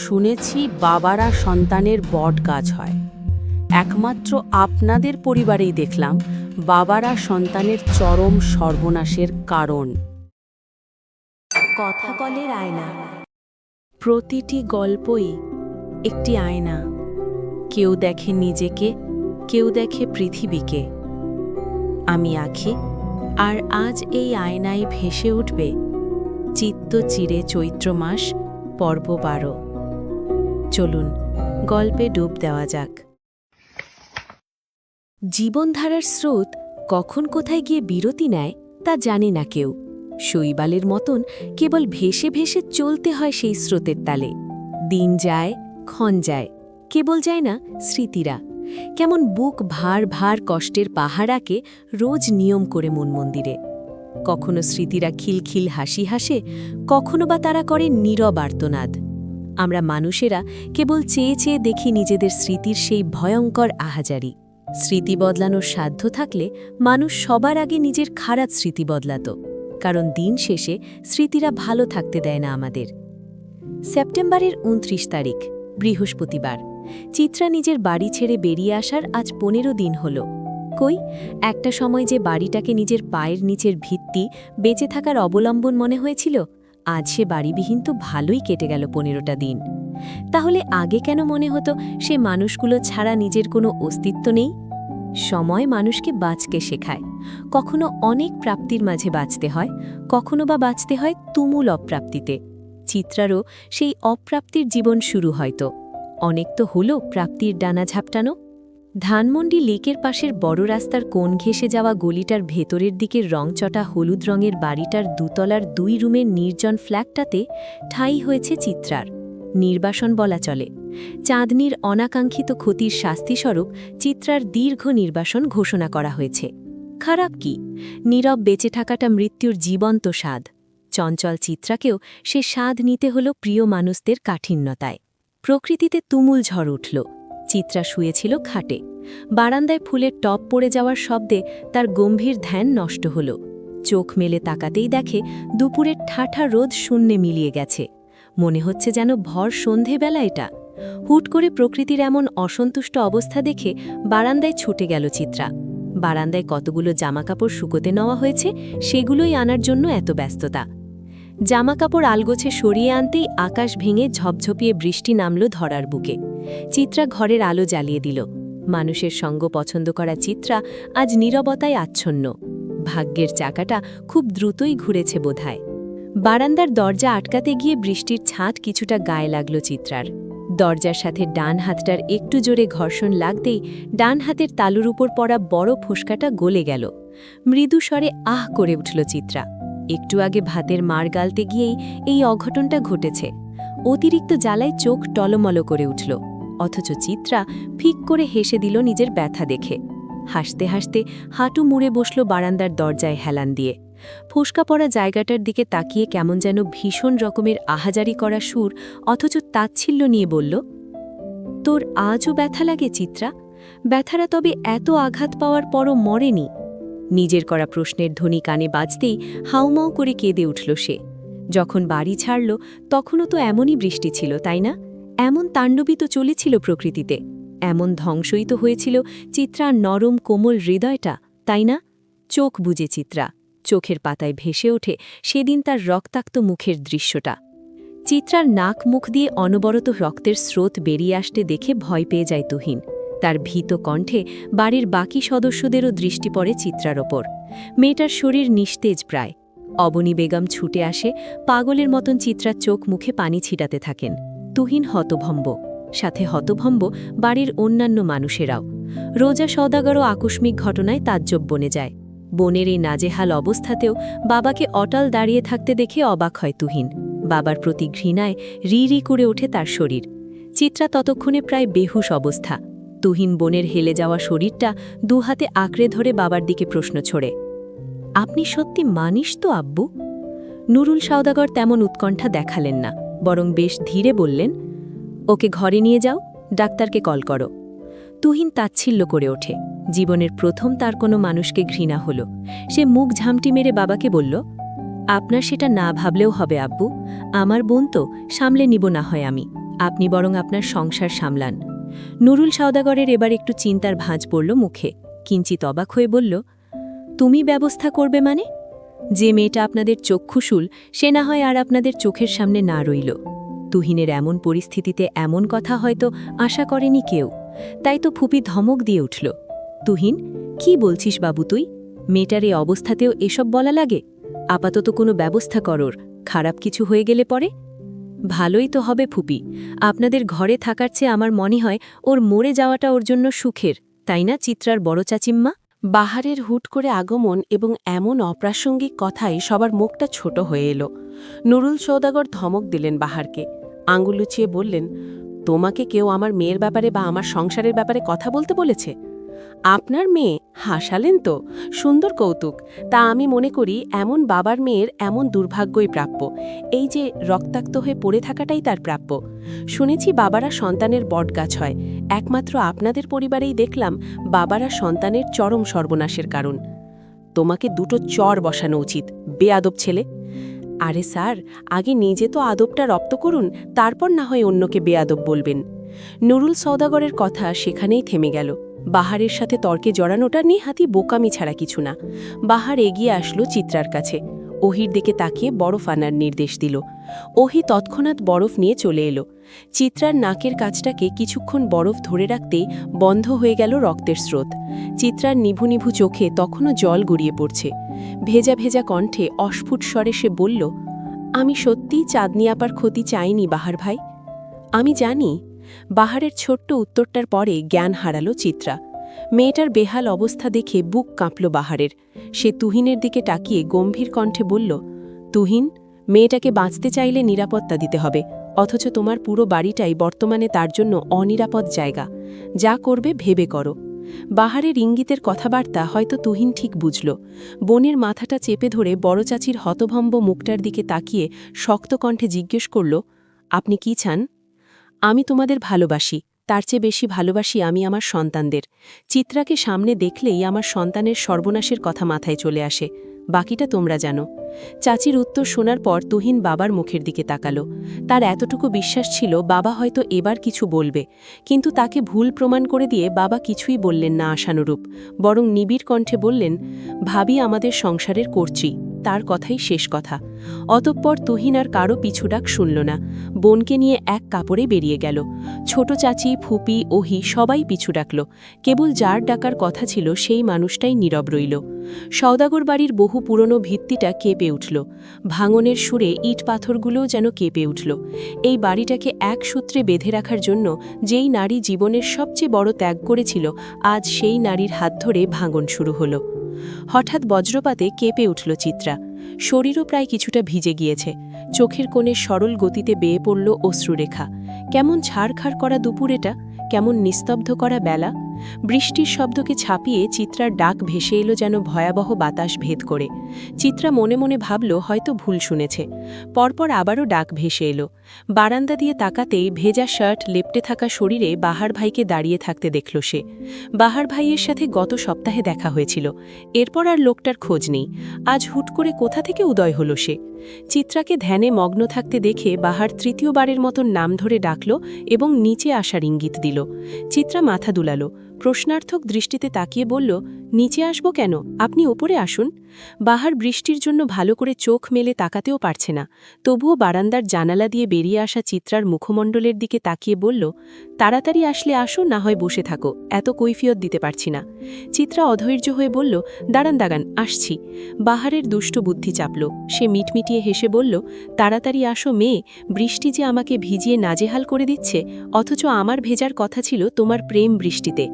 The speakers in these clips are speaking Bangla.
শুনেছি বাবারা সন্তানের বট গাছ হয়। একমাত্র আপনাদের পরিবারেই দেখলাম বাবারা সন্তানের চরম সর্বনাশের কারণ। কথাকলের আয়না। প্রতিটি গল্পই একটি আয়না। কেউ দেখে নিজেকে, কেউ দেখে পৃথিবীকে। আমি আঁখি, আর আজ এই আয়নায় ভেসে উঠবে চিত্ত চিরে চৈত্র মাস, পর্ব 12। চলুন গল্পে ডুব দেওয়া যাক। জীবনধারার স্রোত কখন কোথায় গিয়ে বিরতি নেয় তা জানে না কেউ। শৈবালের মতন কেবল ভেসে ভেসে চলতে হয় সেই স্রোতের তালে। দিন যায়, ক্ষণ যায়, কেবল যায় না স্মৃতিরা। কেমন বুক ভার ভার কষ্টের পাহাড়াকে রোজ নিয়ম করে মন মন্দিরে। কখনো স্মৃতিরা খিলখিল হাসি হাসে, কখনো বা তারা করে নীরব আর্তনাদ। আমরা মানুষেরা কেবল চেয়ে চেয়ে দেখি নিজেদের স্মৃতির সেই ভয়ঙ্কর আহাজারি। স্মৃতি বদলানোর সাধ্য থাকলে মানুষ সবার আগে নিজের খারাপ স্মৃতি বদলাত, কারণ দিন শেষে স্মৃতিরা ভালো থাকতে দেয় না আমাদের। সেপ্টেম্বরের 29 তারিখ, বৃহস্পতিবার। চিত্রা নিজের বাড়ি ছেড়ে বেরিয়ে আসার আজ 15 দিন হল। কই, একটা সময় যে বাড়িটাকে নিজের পায়ের নিচের ভিত্তি, বেঁচে থাকার অবলম্বন মনে হয়েছিল, আজ সে বাড়িবিহীন তো ভালোই কেটে গেল 15টা দিন। তাহলে আগে কেন মনে হতো সে মানুষগুলো ছাড়া নিজের কোনো অস্তিত্ব নেই? সময় মানুষকে বাঁচতে শেখায়। কখনো অনেক প্রাপ্তির মাঝে বাঁচতে হয়, কখনো বা বাঁচতে হয় তুমুল অপ্রাপ্তিতে। চিত্রারও সেই অপ্রাপ্তির জীবন শুরু হয়তো। অনেক তো হলো প্রাপ্তির ডানা ঝাপটানো। ধানমন্ডি লেকের পাশের বড় রাস্তার কোণ ঘেঁষে যাওয়া গলিটার ভেতরের দিকের রংচটা হলুদ রঙের বাড়িটার দুতলার 2 রুমের নির্জন ফ্ল্যাটটাতে ঠাঁই হয়েছে চিত্রার। নির্বাসন বলা চলে। চাঁদনির অনাকাঙ্ক্ষিত ক্ষতির শাস্তিস্বরূপ চিত্রার দীর্ঘ নির্বাসন ঘোষণা করা হয়েছে। খারাপ কি? নীরব বেঁচে থাকাটা মৃত্যুর জীবন্ত স্বাদ। চঞ্চল চিত্রাকেও সে স্বাদ নিতে হল প্রিয় মানুষদের কাঠিন্যতায়। প্রকৃতিতে তুমুল ঝড় উঠল। চিত্রা শুয়েছিল খাটে। বারান্দায় ফুলের টপ পড়ে যাওয়ার শব্দে তার গম্ভীর ধ্যান নষ্ট হল। চোখ মেলে তাকাতেই দেখে দুপুরের ঠাঠা রোদ শূন্যে মিলিয়ে গেছে। মনে হচ্ছে যেন ভর সন্ধেবেলা এটা। হুট করে প্রকৃতির এমন অসন্তুষ্ট অবস্থা দেখে বারান্দায় ছুটে গেল চিত্রা। বারান্দায় কতগুলো জামাকাপড় শুকোতে নেওয়া হয়েছে, সেগুলোই আনার জন্য এত ব্যস্ততা। জামাকাপড় আলগোছে সরিয়ে আনতেই আকাশ ভেঙে ঝপঝপিয়ে বৃষ্টি নামল ধরার বুকে। চিত্রা ঘরের আলো জ্বালিয়ে দিল। মানুষের সঙ্গ পছন্দ করা চিত্রা আজ নীরবতায় আচ্ছন্ন। ভাগ্যের চাকাটা খুব দ্রুতই ঘুরেছে বোধহয়। বারান্দার দরজা আটকাতে গিয়ে বৃষ্টির ছাঁট কিছুটা গায়ে লাগল চিত্রার। দরজার সাথে ডান হাতটার একটু জোরে ঘর্ষণ লাগতেই ডান হাতের তালুর উপর পড়া বড় ফোসকাটা গলে গেল। মৃদু স্বরে আহ করে উঠল চিত্রা। একটু আগে ভাতের মার গালতে গিয়েই এই অঘটনটা ঘটেছে। অতিরিক্ত জ্বালায় চোখ টলমল করে উঠল, অথচ চিত্রা ফিক করে হেসে দিল নিজের ব্যথা দেখে। হাসতে হাসতে হাঁটু মুড়ে বসল বারান্দার দরজায় হেলান দিয়ে। ফোসকা পড়া জায়গাটার দিকে তাকিয়ে কেমন যেন ভীষণ রকমের আহাজারি করা সুর, অথচ তাচ্ছিল্য নিয়ে বলল, তোর আজও ব্যথা লাগে চিত্রা? ব্যথারা তবে এত আঘাত পাওয়ার পরও মরেনি? নিজের করা প্রশ্নের ধ্বনি কানে বাজতেই হাউমাউ করে কেঁদে উঠল সে। যখন বাড়ি ছাড়ল তখনও তো এমনই বৃষ্টি ছিল, তাই না? এমন তাণ্ডবই তো চলেছিল প্রকৃতিতে। এমন ধ্বংসই তো হয়েছিল চিত্রার নরম কোমল হৃদয়টা, তাই না? চোখ বুজে চিত্রা। চোখের পাতায় ভেসে ওঠে সেদিন তার রক্তাক্ত মুখের দৃশ্যটা। চিত্রার নাক মুখ দিয়ে অনবরত রক্তের স্রোত বেরিয়ে আসতে দেখে ভয় পেয়ে যায় তুহিন। তার ভীত কণ্ঠে বাড়ির বাকি সদস্যদেরও দৃষ্টি পড়ে চিত্রার ওপর। মেয়েটার শরীর নিস্তেজ প্রায়। অবনী বেগম ছুটে আসে, পাগলের মতন চিত্রার চোখ মুখে পানি ছিটাতে থাকেন। তুহিন হতভম্ব, সাথে হতভম্ব বাড়ির অন্যান্য মানুষেরাও। রোজা সওদাগরও আকস্মিক ঘটনায় তাজ্জব বনে যায়। বোনের এই নাজেহাল অবস্থাতেও বাবাকে অটল দাঁড়িয়ে থাকতে দেখে অবাক হয় তুহিন। বাবার প্রতি ঘৃণায় রি রি করে ওঠে তার শরীর। চিত্রা ততক্ষণে প্রায় বেহুশ অবস্থা। তুহিন বোনের হেলে যাওয়া শরীরটা দুহাতে আঁকড়ে ধরে বাবার দিকে প্রশ্ন ছোড়ে, আপনি সত্যি মানিস তো আব্বু? নুরুল সওদাগর তেমন উৎকণ্ঠা দেখালেন না, বরং বেশ ধীরে বললেন, ওকে ঘরে নিয়ে যাও, ডাক্তারকে কল করো। তুহিন তাচ্ছিল্য করে ওঠে। জীবনের প্রথম তার কোনো মানুষকে ঘৃণা হল। সে মুখ ঝামটি মেরে বাবাকে বলল, আপনার সেটা না ভাবলেও হবে আব্বু, আমার বোন তো, সামলে নিব না হয় আমি। আপনি বরং আপনার সংসার সামলান। নুরুল সওদাগরের এবার একটু চিন্তার ভাঁজ পড়ল মুখে, কিঞ্চিত অবাক হয়ে বলল, তুমি ব্যবস্থা করবে মানে? যে মেয়েটা আপনাদের চক্ষুশূল সে না হয় আর আপনাদের চোখের সামনে না রইল। তুহিনের এমন পরিস্থিতিতে এমন কথা হয়তো আশা করেনি কেউ, তাই তো ফুপি ধমক দিয়ে উঠল। তুহিন, কি বলছিস বাবু তুই? মেয়েটার এই অবস্থাতেও এসব বলা লাগে? আপাতত কোনো ব্যবস্থা করোর, খারাপ কিছু হয়ে গেলে পরে? ভালোই তো হবে ফুপি, আপনাদের ঘরে থাকার চেয়ে আমার মনে হয় ওর মরে যাওয়াটা ওর জন্য সুখের, তাই না চিত্রার বড় চাচিম্মা? বাহারের হুট করে আগমন এবং এমন অপ্রাসঙ্গিক কথায় সবার মুখটা ছোট হয়ে এলো। নুরুল সওদাগর ধমক দিলেন বাহারকে, আঙুল উঁচিয়ে বললেন, তোমাকে কেউ আমার মেয়ের ব্যাপারে বা আমার সংসারের ব্যাপারে কথা বলতে বলেছে? আপনার মেয়ে? হাসালেন তো, সুন্দর কৌতুক। তা আমি মনে করি এমন বাবার মেয়ের এমন দুর্ভাগ্যই প্রাপ্য। এই যে রক্তাক্ত হয়ে পড়ে থাকাটাই তার প্রাপ্য। শুনেছি বাবারা সন্তানের বটগাছ হয়, একমাত্র আপনাদের পরিবারেই দেখলাম বাবারা সন্তানের চরম সর্বনাশের কারণ। তোমাকে দুটো চর বসানো উচিত, বেয়াদব ছেলে। আরে স্যার, আগে নিজে তো আদবটা রপ্ত করুন, তারপর না হয় অন্যকে বেয়াদব বলবেন। নুরুল সওদাগরের কথা সেখানেই থেমে গেল। বাহারের সাথে তর্কে জড়ানোটা নেহাতি বোকামি ছাড়া কিছু না। বাহার এগিয়ে আসলো চিত্রার কাছে, ওহির দিকে তাকিয়ে বরফ আনার নির্দেশ দিল। ওহি তৎক্ষণাৎ বরফ নিয়ে চলে এলো। চিত্রার নাকের কাছটাকে কিছুক্ষণ বরফ ধরে রাখতেই বন্ধ হয়ে গেল রক্তের স্রোত। চিত্রার নিভু নিভু চোখে তখনও জল গড়িয়ে পড়ছে। ভেজা ভেজা কণ্ঠে অস্ফুট স্বরে সে বলল, আমি সত্যিই চাঁদনি আপার ক্ষতি চাইনি বাহার ভাই। আমি জানি। বাহারের ছোট্ট উত্তরটার পরে জ্ঞান হারালো চিত্রা। মেয়েটার বেহাল অবস্থা দেখে বুক কাঁপল বাহারের। সে তুহিনের দিকে তাকিয়ে গম্ভীর কণ্ঠে বলল, তুহিন, মেয়েটাকে বাঁচতে চাইলে নিরাপত্তা দিতে হবে, অথচ তোমার পুরো বাড়িটাই বর্তমানে তার জন্য অনিরাপদ জায়গা। যা করবে ভেবে করো। বাহারের ইঙ্গিতের কথাবার্তা হয়তো তুহিন ঠিক বুঝল। বোনের মাথাটা চেপে ধরে বড় চাচির হতভম্ব মুখটার দিকে তাকিয়ে শক্ত কণ্ঠে জিজ্ঞেস করল, আপনি কি চান? আমি তোমাদের ভালোবাসি, তার চেয়ে বেশি ভালোবাসি আমি আমার সন্তানদের। চিত্রাকে সামনে দেখলেই আমার সন্তানের সর্বনাশের কথা মাথায় চলে আসে, বাকিটা তোমরা জানো। চাচির উত্তর শোনার পর তুহিন বাবার মুখের দিকে তাকালো। তার এতটুকু বিশ্বাস ছিল বাবা হয়তো এবার কিছু বলবে, কিন্তু তাকে ভুল প্রমাণ করে দিয়ে বাবা কিছুই বললেন না আশানুরূপ, বরং নিবিড় কণ্ঠে বললেন, ভাবি আমাদের সংসারের করছি, তার কথাই শেষ কথা। অতঃপর তুহিন আর কারো পিছুডাক শুনল না, বোনকে নিয়ে এক কাপড়ে বেরিয়ে গেল। ছোট চাচি, ফুপি, ওহি সবাই পিছু ডাকল। কেবল যার ডাকার কথা ছিল সেই মানুষটাই নীরব রইল। সওদাগর বাড়ির বহু পুরনো ভিত্তিটা কেঁপে উঠল। ভাঙনের সুরে ইট পাথরগুলোও যেন কেঁপে উঠল। এই বাড়িটাকে এক সূত্রে বেঁধে রাখার জন্য যেই নারী জীবনের সবচেয়ে বড় ত্যাগ করেছিল, আজ সেই নারীর হাত ধরে ভাঙন শুরু হলো। হঠাৎ বজ্রপাতে কেঁপে উঠল চিত্রা। শরীরও প্রায় কিছুটা ভিজে গিয়েছে। চোখের কোণে সরল গতিতে বেয়ে পড়ল অশ্রুরেখা। কেমন ছাড়খাড় করা দুপুর এটা, কেমন নিস্তব্ধ করা বেলা। বৃষ্টির শব্দকে ছাপিয়ে চিত্রার ডাক ভেসে এলো যেন ভয়াবহ বাতাস ভেদ করে। চিত্রা মনে মনে ভাবল হয়তো ভুল শুনেছে। পরপর আবারও ডাক ভেসে এলো। বারান্দা দিয়ে তাকাতেই ভেজা শার্ট লেপ্টে থাকা শরীরে বাহার ভাইকে দাঁড়িয়ে থাকতে দেখল সে। বাহার ভাইয়ের সাথে গত সপ্তাহে দেখা হয়েছিল, এরপর আর লোকটার খোঁজ নেই। আজ হুট করে কোথা থেকে উদয় হলো সে? চিত্রাকে ধ্যানে মগ্ন থাকতে দেখে বাহার তৃতীয়বারের মতন নাম ধরে ডাকল এবং নিচে আসার ইঙ্গিত দিল। চিত্রা মাথা দুলাল, প্রশ্নার্থক দৃষ্টিতে তাকিয়ে বলল, নিচে আসব কেন, আপনি ওপরে আসুন। বাহার বৃষ্টির জন্য ভালো করে চোখ মেলে তাকাতেও পারছে না, তবুও বারান্দার জানালা দিয়ে বেরিয়ে আসা চিত্রার মুখমণ্ডলের দিকে তাকিয়ে বলল, তাড়াতাড়ি আসলে আসো, না হয় বসে থাকো, এত কৈফিয়ত দিতে পারছি না। চিত্রা অধৈর্য হয়ে বলল, দাঁড়ান দাঁড়ান, আসছি। বাহারের দুষ্ট বুদ্ধি চাপল। সে মিটমিটিয়ে হেসে বলল, তাড়াতাড়ি আসো মেয়ে, বৃষ্টি যে আমাকে ভিজিয়ে নাজেহাল করে দিচ্ছে, অথচ আমার ভেজার কথা ছিল তোমার প্রেম বৃষ্টিতে।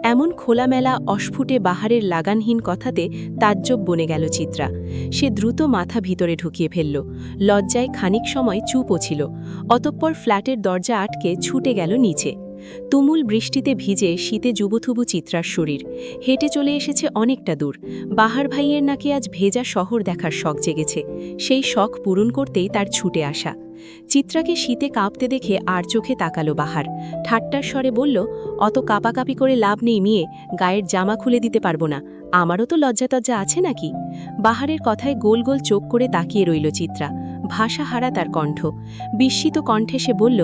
এমন খোলামেলা অস্ফুটে বাহারের লাগানহীন কথাতে তাজ্জব বনে গেল চিত্রা। সে দ্রুত মাথা ভিতরে ঢুকিয়ে ফেলল। লজ্জায় খানিক সময় চুপও ছিল। অতঃপর ফ্ল্যাটের দরজা আটকে ছুটে গেল নিচে। তুমুল বৃষ্টিতে ভিজে শীতে জুবুথুবু চিত্রার শরীর। হেঁটে চলে এসেছে অনেকটা দূর। বাহার ভাইয়ের নাকি আজ ভেজা শহর দেখার শখ জেগেছে। সেই শখ পূরণ করতেই তার ছুটে আসা। চিত্রাকে শীতে কাঁপতে দেখে আর চোখে তাকালো বাহার। ঠাট্টার স্বরে বলল, অত কাঁপাকাঁপি করে লাভ নেই মেয়ে, গায়ের জামা খুলে দিতে পারবো না, আমারও তো লজ্জাতজ্জা আছে নাকি? বাহারের কথায় গোল গোল চোখ করে তাকিয়ে রইল চিত্রা। ভাষাহারা তার কণ্ঠ। বিস্মিত কণ্ঠে সে বলল,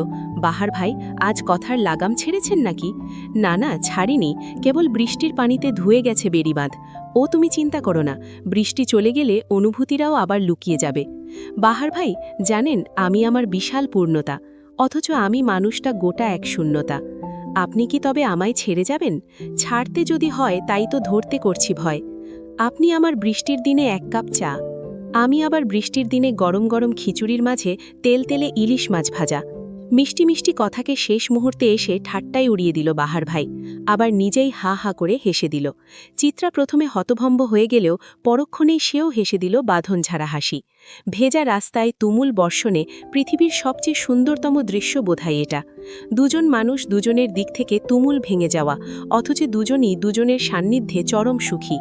বাহার ভাই, আজ কথার লাগাম ছেড়েছেন নাকি? না না, ছাড়িনি, কেবল বৃষ্টির পানিতে ধুয়ে গেছে বেড়িবাঁধ। ও তুমি চিন্তা করো না, বৃষ্টি চলে গেলে অনুভূতিরাও আবার লুকিয়ে যাবে। বাহার ভাই, জানেন আমি আমার বিশাল পূর্ণতা, অথচ আমি মানুষটা গোটা এক শূন্যতা। আপনি কি তবে আমায় ছেড়ে যাবেন? ছাড়তে যদি হয় তাই তো ধরতে করছি ভয়। আপনি আমার বৃষ্টির দিনে 1 কাপ চা, আমি আবার বৃষ্টির দিনে গরম গরম খিচুড়ির মাঝে তেলে ইলিশ মাছ ভাজা। মিষ্টি মিষ্টি কথাকে শেষ মুহূর্তে এসে ঠাট্টাই উড়িয়ে দিল বাহার ভাই, আবার নিজেই হা হা করে হেসে দিল। চিত্রা প্রথমে হতভম্ব হয়ে গেলেও পরক্ষণেই সেও হেসে দিল বাঁধন ঝাড়া হাসি। ভেজা রাস্তায় তুমুল বর্ষণে পৃথিবীর সবচেয়ে সুন্দরতম দৃশ্য বোধহয় এটা। দুজন মানুষ দুজনের দিক থেকে তুমুল ভেঙে যাওয়া, অথচ দুজনই দুজনের সান্নিধ্যে চরম সুখী।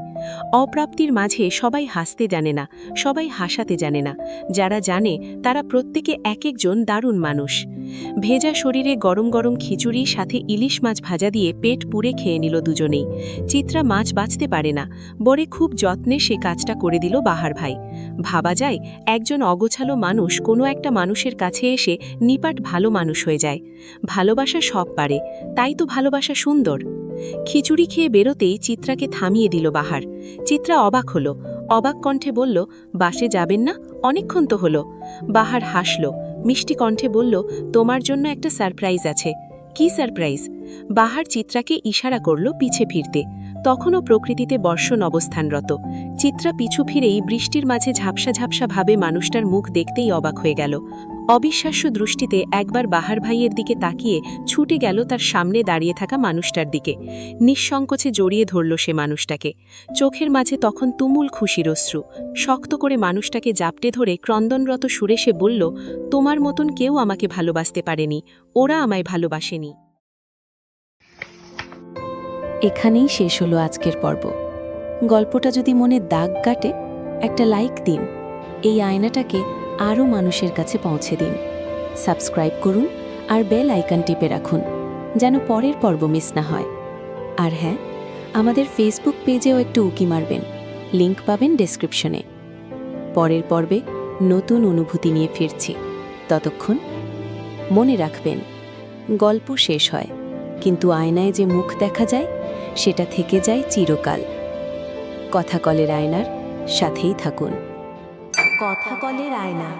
অপ্রাপ্তির মাঝে সবাই হাসতে জানে না, সবাই হাসাতে জানে না। যারা জানে তারা প্রত্যেকে এক একজন দারুণ মানুষ। ভেজা শরীরে গরম গরম খিচুড়ি সাথে ইলিশ মাছ ভাজা দিয়ে পেট পুড়ে খেয়ে নিল দুজনেই। চিত্রা মাছ বাঁচতে পারে না, বরে খুব যত্নে সে কাজটা করে দিল বাহার ভাই। ভাবা যায় একজন অগোছালো মানুষ কোনো একটা মানুষের কাছে এসে নিপাট ভালো মানুষ হয়ে যায়। ভালোবাসা সব পারে, তাই তো ভালোবাসা সুন্দর। খিচুড়ি খেয়ে বেরোতেই চিত্রাকে থামিয়ে দিল বাহার। চিত্রা অবাক হলো, অবাক কণ্ঠে বলল, বাসে যাবেন না? অনেকক্ষণ তো হলো। বাহার হাসল, মিষ্টি কণ্ঠে বলল, তোমার জন্য একটা সারপ্রাইজ আছে। কি সারপ্রাইজ? বাহার চিত্রাকে ইশারা করল পিছে ফিরতে। তখনও প্রকৃতিতে বর্ষণ অবস্থানরত। চিত্রা পিছু ফিরেই বৃষ্টির মাঝে ঝাপসা ঝাপসা ভাবে মানুষটার মুখ দেখতেই অবাক হয়ে গেল। অবিশ্বাস্য দৃষ্টিতে একবার বাহার ভাইয়ের দিকে তাকিয়ে ছুটে গেল তার সামনে দাঁড়িয়ে থাকা মানুষটার দিকে। নিঃসংকোচে জড়িয়ে ধরল সে মানুষটাকে। চোখের মাঝে তখন তুমুল খুশির অশ্রু। শক্ত করে মানুষটাকে জাপটে ধরে ক্রন্দনরত সুরে সে বলল, তোমার মতন কেউ আমাকে ভালোবাসতে পারেনি, ওরা আমায় ভালোবাসেনি। এখানেই শেষ হলো আজকের পর্ব। গল্পটা যদি মনে দাগ কাটে, একটা লাইক দিন, এই আয়নাটাকে আরও মানুষের কাছে পৌঁছে দিন। সাবস্ক্রাইব করুন আর বেল আইকন টিপে রাখুন, যেন পরের পর্ব মিস না হয়। আর হ্যাঁ, আমাদের ফেসবুক পেজেও একটু উকি মারবেন, লিংক পাবেন ডেসক্রিপশনে। পরের পর্বে নতুন অনুভূতি নিয়ে ফিরছি। ততক্ষণ মনে রাখবেন, গল্প শেষ হয়, কিন্তু আয়নায় যে মুখ দেখা যায় সেটা থেকে যায় চিরকাল। কথা কলের আয়নার সাথেই থাকুন। কথা কলের আয়না।